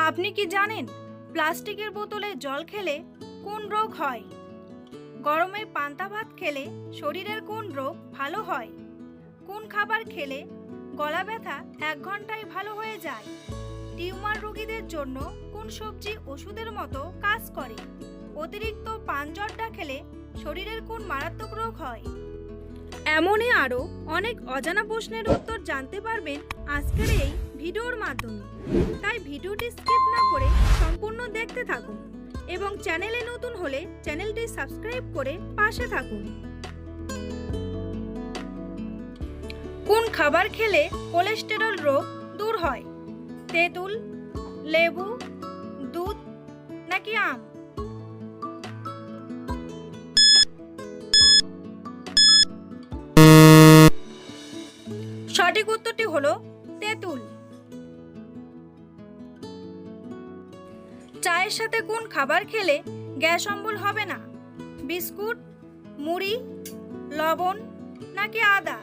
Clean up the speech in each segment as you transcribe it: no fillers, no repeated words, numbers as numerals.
আপনি কি জানেন প্লাস্টিকের বোতলে জল খেলে কোন রোগ হয়? গরমে পান্তা ভাত খেলে শরীরের কোন রোগ ভালো হয়? কোন খাবার খেলে গলা ব্যথা 1 ঘন্টায় ভালো হয়ে যায়? টিউমার রোগীদের জন্য কোন সবজি ওষুধের মতো কাজ করে? অতিরিক্ত পান জর্দা খেলে শরীরের কোন মারাত্মক রোগ হয়? এমনই আরও অনেক অজানা প্রশ্নের উত্তর জানতে পারবেন আজকের এই ভিডিওর মাধ্যমে। তাই ভিডিওটি স্কিপ না করে সম্পূর্ণ দেখতে থাকুন এবং চ্যানেলে নতুন হলে চ্যানেলটি সাবস্ক্রাইব করে পাশে থাকুন। কোন খাবার খেলে কোলেস্টেরল রোগ দূর হয়? তেঁতুল, লেবু, দুধ নাকি আম? সঠিক উত্তরটি হলো তেঁতুল। চায়ের সাথে কোন খাবার খেলে গ্যাস অম্বল হবে না? বিস্কুট, মুড়ি, লবণ নাকি আদা?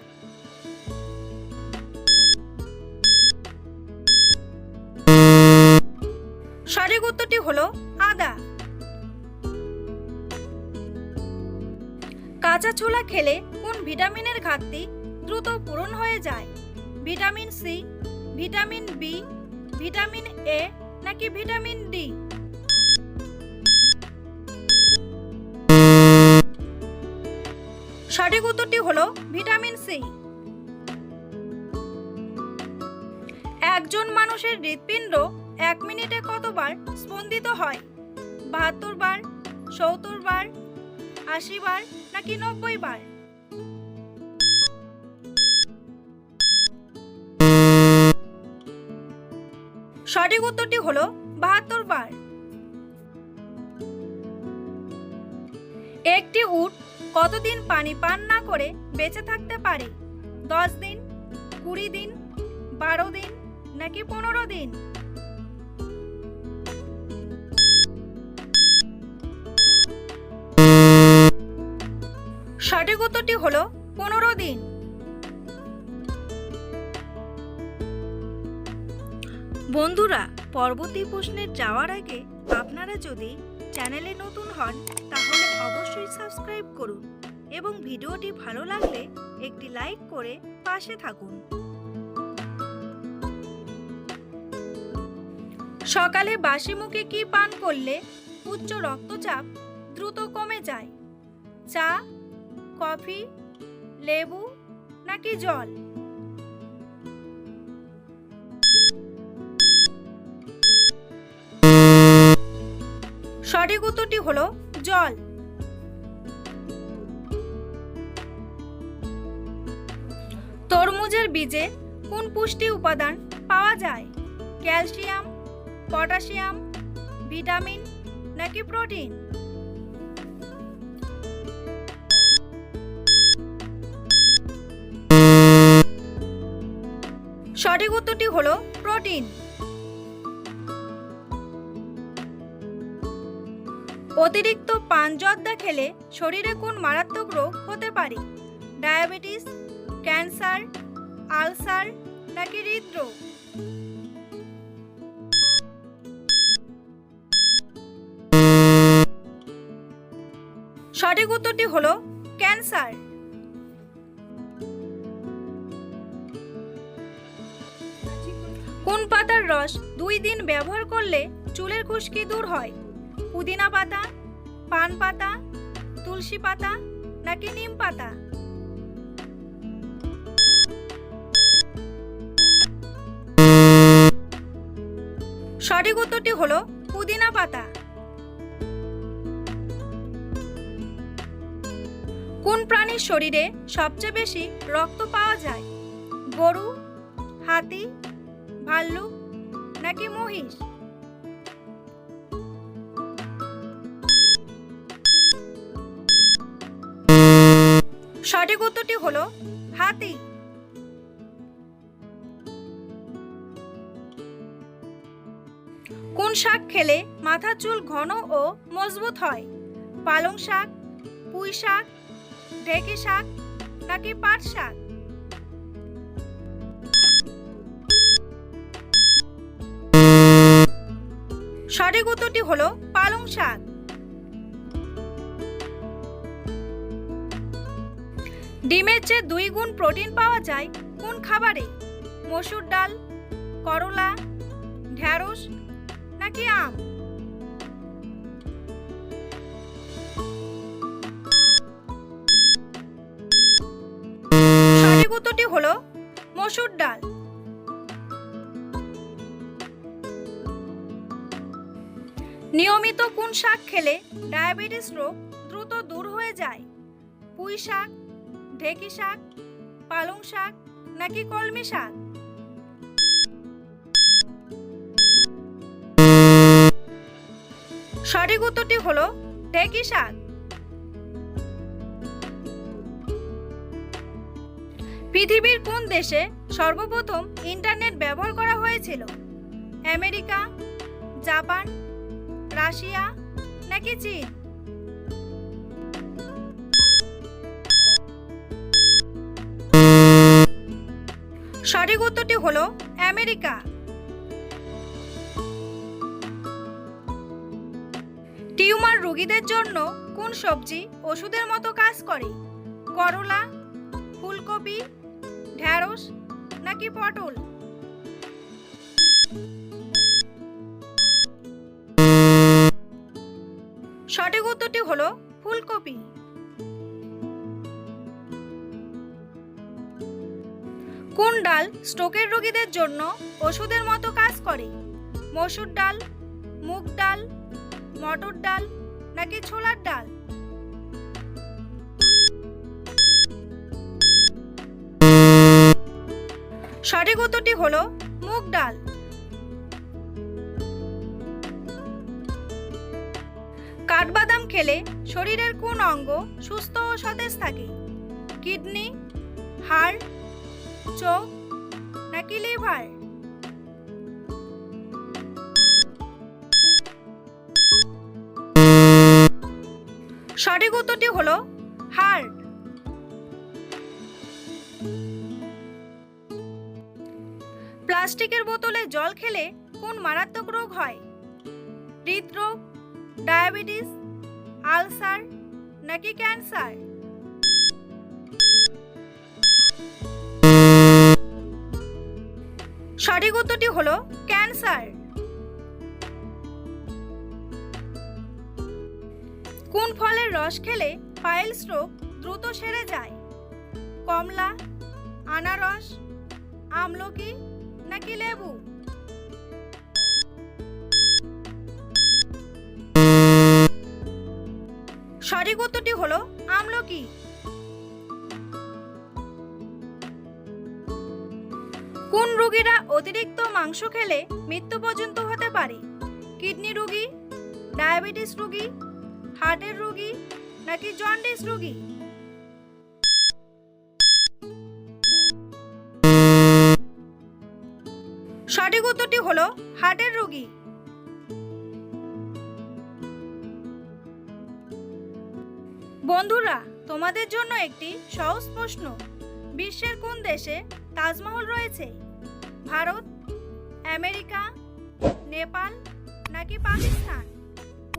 সঠিক উত্তরটি হলো আদা। কাঁচা ছোলা খেলে কোন ভিটামিনের ঘাটতি দ্রুত পূরণ হয়ে যায়? Vitamin C, vitamin B, vitamin A নাকি ভিটামিন ডি? সঠিক উত্তরটি হলো ভিটামিন সি। একজন মানুষের হৃৎপিণ্ড 1 মিনিটে কতবার স্পন্দিত হয়? 72 বার, 70 বার, 80 বার নাকি 90 বার? সঠিক উত্তরটি হলো 72 বার। একটি উট কতদিন পানি পান না করে বেঁচে থাকতে পারে? 10 দিন, 20 দিন, 12 দিন নাকি 15 দিন? সঠিক উত্তরটি হলো 15 দিন। বন্ধুরা, পরবর্তী প্রশ্নে যাওয়ার আগে আপনারা যদি চ্যানেলে নতুন হন তাহলে অবশ্যই সাবস্ক্রাইব করুন এবং ভিডিওটি ভালো লাগলে একটি লাইক করে পাশে থাকুন। সকালে বাসি মুখে কি পান করলে উচ্চ রক্তচাপ দ্রুত কমে যায়? চা, কফি, লেবু নাকি জল? সঠিক উত্তরটি হলো জল। তরমুজের বীজে কোন পুষ্টি উপাদান পাওয়া যায়? ক্যালসিয়াম, পটাশিয়াম, ভিটামিন নাকি প্রোটিন? সঠিক উত্তরটি হলো প্রোটিন। অতিরিক্ত পান জর্দা খেলে শরীরে কোন মারাত্মক রোগ হতে পারে? ডায়াবেটিস, ক্যান্সার, আলসার নাকি হৃদরোগ? সঠিক উত্তরটি হলো ক্যান্সার। কোন পাতার রস 2 দিন ব্যবহার করলে চুলের খুশকি দূর হয়? পুদিনা পাতা, পান পাতা, তুলসী পাতা নাকি নিম পাতা? সঠিক উত্তরটি হলো পুদিনা পাতা। কোন প্রাণীর শরীরে সবচেয়ে বেশি রক্ত পাওয়া যায়? গরু, হাতি, ভাল্লুক নাকি মহিষ? সঠিক উত্তরটি হলো হাতি। কোন শাক খেলে মাথার চুল ঘন ও মজবুত হয়? পালং শাক, পুঁই শাক, ঢেঁকি শাক নাকি পাট শাক? সঠিক উত্তরটি হলো পালং শাক। ডিমের চেয়ে 2 গুণ প্রোটিন পাওয়া যায় কোন খাবারে? মসুর ডাল, করলা, ঢ্যাঁড়স নাকি আম? সঠিক উত্তরটি হলো মসুর ডাল। নিয়মিত কোন শাক খেলে ডায়াবেটিস রোগ দ্রুত দূর হয়ে যায়? পুঁই শাক, ঢেঁকি শাক, পালং শাক নাকি কলমি শাক? সঠিক উত্তরটি হলো ঢেঁকি শাক। পৃথিবীর কোন দেশে সর্বপ্রথম ইন্টারনেট ব্যবহার করা হয়েছিল? আমেরিকা, জাপান, রাশিয়া নাকি চীন? সঠিক উত্তরটি হলো আমেরিকা। টিউমার রোগীদের জন্য কোন সবজি ওষুধের মতো কাজ করে? করলা, ফুলকপি, ঢ্যাঁড়স নাকি পটল? সঠিক উত্তরটি হলো ফুলকপি। কোন ডাল স্ট্রোকের রোগীদের জন্য ওষুধের মতো কাজ করে? মসুর ডাল, মুগ ডাল, মটর ডাল নাকি ছোলার ডাল? সঠিক উত্তরটি হলো মুগ ডাল। কাঠবাদাম খেলে শরীরের কোন অঙ্গ সুস্থ ও সতেজ থাকে? কিডনি, হাড়, চোখ নাকি লিভার? সঠিক উত্তরটি হলো হাড়। প্লাস্টিকের বোতলে জল খেলে কোন মারাত্মক রোগ হয়? হৃদরোগ, ডায়াবেটিস, আলসার নাকি ক্যান্সার? সঠিক উত্তরটি হলো ক্যান্সার। কোন ফলের রস খেলে পাইলস রোগ দ্রুত সেরে যায়? কমলা, আনারস, আমলকি নাকি লেবু? সঠিক উত্তরটি হলো আমলকি। কোন রোগীরা অতিরিক্ত মাংস খেলে মৃত্যু পর্যন্ত হতে পারে? কিডনি রোগী, ডায়াবেটিস রোগী, হার্টের রোগী নাকি জন্ডিস রোগী? সঠিক উত্তরটি হলো হার্টের রোগী। বন্ধুরা, তোমাদের জন্য একটি সহজ প্রশ্ন। বিশ্বের কোন দেশে তাজমহল রয়েছে? ভারত, আমেরিকা, নেপাল নাকি পাকিস্তান?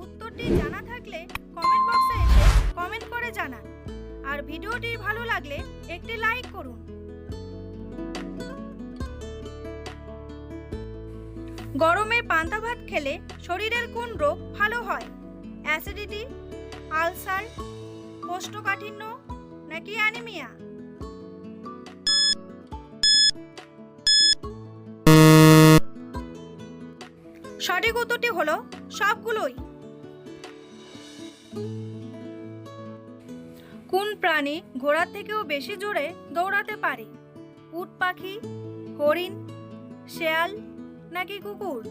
উত্তরটি জানা থাকলে কমেন্ট বক্সে এসে কমেন্ট করে জানান। আর ভিডিওটি ভালো লাগলে একটি লাইক করুন। গরমে পান্তা ভাত খেলে শরীরের কোন রোগ ভালো হয়? অ্যাসিডিটি, আলসার, কোষ্ঠকাঠিন্য নাকি অ্যানিমিয়া? সঠিক উত্তরটি হলো সবগুলোই। কোন প্রাণী ঘোড়ার থেকেও বেশি জোরে দৌড়াতে পারে? উট পাখি, হরিণ, শেয়াল নাকি কুকুর?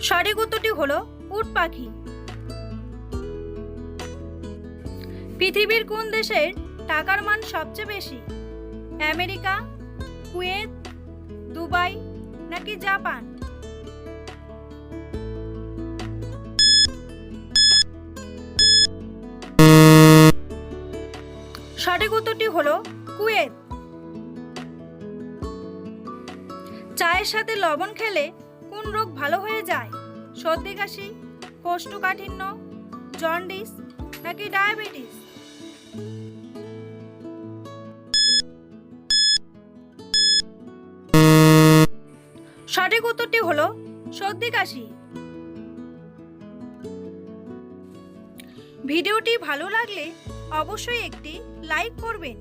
সঠিক উত্তরটি হলো উট পাখি। পৃথিবীর কোন দেশের টাকার মান সবচেয়ে বেশি? আমেরিকা, কুয়েত, দুবাই নাকি জাপান? সঠিক উত্তরটি হলো কুয়েত। চায়ের সাথে লবণ খেলে কোন রোগ ভালো হয়ে যায়? সর্দি কাশি, কোষ্ঠকাঠিন্য, জন্ডিস নাকি ডায়াবেটিস? সঠিক উত্তরটি হলো সর্দি কাশি। ভিডিওটি ভালো লাগলে অবশ্যই একটি লাইক করবেন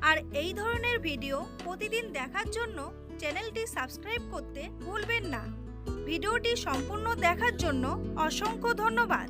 আর এই ধরনের ভিডিও প্রতিদিন দেখার জন্য চ্যানেলটি সাবস্ক্রাইব করতে ভুলবেন না। ভিডিওটি সম্পূর্ণ দেখার জন্য অসংখ্য ধন্যবাদ।